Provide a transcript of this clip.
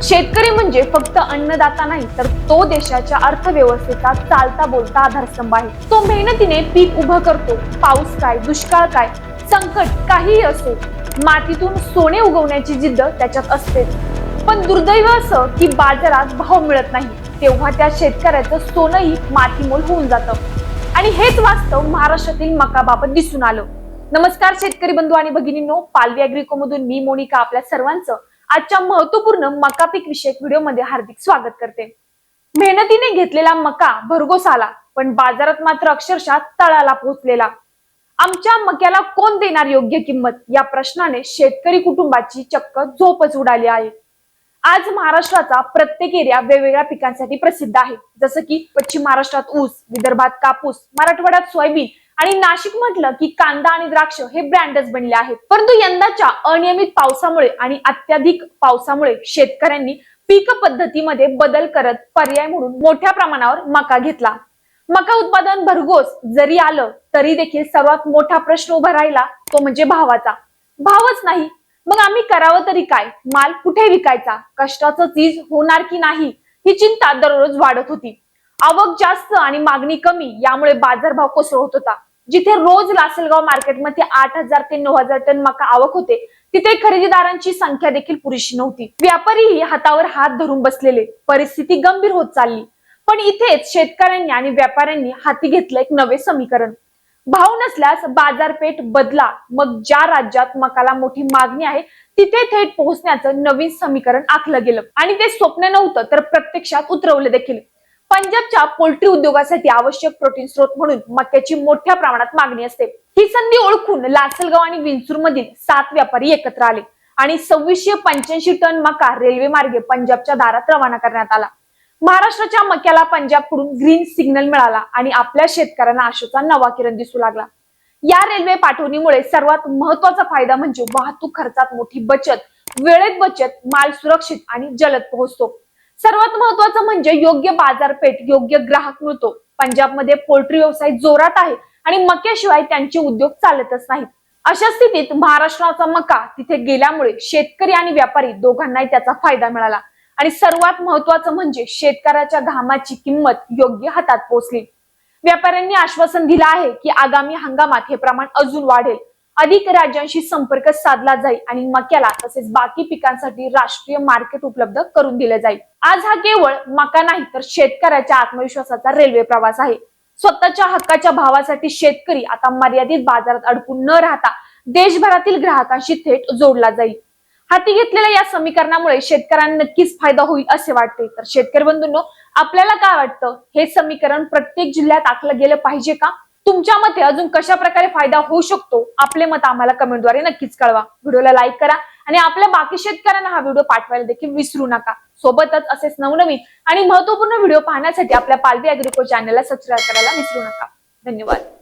शेतकरी म्हणजे फक्त अन्नदाता नाही, तर तो देशाच्या अर्थव्यवस्थेचा चालता बोलता आधारस्तंभ आहे। तो मेहनतीने पीक उभं करतो। पाऊस काय, दुष्काळ काय, संकट काहीही असो, मातीतून सोने उगवण्याची जिद्द त्याच्यात असतेच। पण दुर्दैव असं की बाजारात भाव मिळत नाही, तेव्हा त्या शेतकऱ्याचं सोनंही मातीमोल होऊन जातं। आणि हेच वास्तव महाराष्ट्रातील मकाबाबत दिसून आलं। नमस्कार शेतकरी बंधू आणि भगिनींनो, पालवी अॅग्रिको मधून मी मोनिका आपल्या सर्वांचं आजच्या महत्वपूर्ण मका पीक विषयक व्हिडिओमध्ये हार्दिक स्वागत करते। मेहनतीने घेतलेला मका भरघोस आला, पण बाजारात मात्र अक्षरशः तळाला पोहोचलेला। आमच्या मक्याला कोण देणार योग्य किंमत, या प्रश्नाने शेतकरी कुटुंबाची चक्क झोपच उडाली आहे। आज महाराष्ट्राचा प्रत्येक एरिया वेगवेगळ्या पिकांसाठी प्रसिद्ध आहे, जसं की पश्चिम महाराष्ट्रात ऊस, विदर्भात कापूस, मराठवाड्यात सोयाबीन आणि नाशिक म्हटलं की कांदा आणि द्राक्ष हे ब्रँडच बनले आहेत। परंतु यंदाच्या अनियमित पावसामुळे आणि अत्याधिक पावसामुळे शेतकऱ्यांनी पीक पद्धतीमध्ये बदल करत पर्याय म्हणून मोठ्या प्रमाणावर मका घेतला। मका उत्पादन भरघोस जरी आलं तरी देखील सर्वात मोठा प्रश्न उभा राहिला, तो म्हणजे भावाचा। भावच नाही, मग आम्ही करावं तरी काय? माल कुठे विकायचा? कष्टाचं चीज होणार की नाही, ही चिंता दररोज वाढत होती। आवक जास्त आणि मागणी कमी, यामुळे बाजारभाव कोसळत होता। जिथे रोज लासलगाव मार्केटमध्ये 8,000 ते 9,000 टन मका आवक होते, तिथे खरेदीदारांची संख्या देखील पुरेशी नव्हती। व्यापारीही हातावर हात धरून बसलेले, परिस्थिती गंभीर होत चालली। पण इथेच शेतकऱ्यांनी आणि व्यापाऱ्यांनी हाती घेतलं एक नवे समीकरण। भाव नसल्यास बाजारपेठ बदला। मग ज्या राज्यात मकाला मोठी मागणी आहे, तिथे थेट पोहोचण्याचं नवीन समीकरण आखलं गेलं आणि ते स्वप्न नव्हतं तर प्रत्यक्षात उतरवलं देखील। पंजाबच्या पोल्ट्री उद्योगासाठी आवश्यक प्रोटीन स्रोत म्हणून मक्याची मोठ्या प्रमाणात मागणी असते। ही संधी ओळखून लासलगाव आणि विंचूर मधील 7 व्यापारी एकत्र आले आणि 2685 टन मका रेल्वे मार्गे पंजाबच्या दारात रवाना करण्यात आला। महाराष्ट्राच्या मक्याला पंजाबकडून ग्रीन सिग्नल मिळाला आणि आपल्या शेतकऱ्यांना आशेचा नवा किरण दिसू लागला। या रेल्वे पाठवणीमुळे सर्वात महत्त्वाचा फायदा म्हणजे वाहतूक खर्चात मोठी बचत, वेळेत बचत, माल सुरक्षित आणि जलद पोहोचतो। सर्वात महत्त्वाचं म्हणजे योग्य बाजारपेठ, योग्य ग्राहक मिळतो। पंजाबमध्ये पोल्ट्री व्यवसाय जोरात आहे आणि मक्याशिवाय त्यांचे उद्योग चालतच नाहीत। अशा स्थितीत महाराष्ट्राचा मका तिथे गेल्यामुळे शेतकरी आणि व्यापारी दोघांनाही त्याचा फायदा मिळाला आणि सर्वात महत्त्वाचं म्हणजे शेतकऱ्याच्या घामाची किंमत योग्य हातात पोहोचली। व्यापाऱ्यांनी आश्वासन दिलं आहे की आगामी हंगामात हे प्रमाण अजून वाढेल, अधिक राज्यांशी संपर्क साधला जाईल आणि मक्याला तसेच बाकी पिकांसाठी राष्ट्रीय मार्केट उपलब्ध करून दिले जाईल। आज हा केवळ मका नाही तर शेतकऱ्याच्या आत्मविश्वासाचा रेल्वे प्रवास आहे। स्वतःच्या हक्काच्या भावासाठी शेतकरी आता मर्यादित बाजारात अडकून न राहता देशभरातील ग्राहकांशी थेट जोडला जाईल। हाती घेतलेल्या या समीकरणामुळे शेतकऱ्यांना नक्कीच फायदा होईल असे वाटते। तर शेतकरी बंधूंनो, आपल्याला काय वाटतं? हे समीकरण प्रत्येक जिल्ह्यात आखलं गेलं पाहिजे का? तुमच्या मते अजून कशा प्रकारे फायदा होऊ शकतो? आपले मत आम्हाला कमेंटद्वारे नक्कीच कळवा। व्हिडिओला लाईक करा आणि आपल्या बाकी शेतकऱ्यांना हा व्हिडिओ पाठवायला देखील विसरू नका। सोबतच असेच नवनवीन आणि महत्त्वपूर्ण व्हिडिओ पाहण्यासाठी आपल्या पालवी अॅग्रिको चॅनलला सबस्क्राईब करायला विसरू नका। धन्यवाद।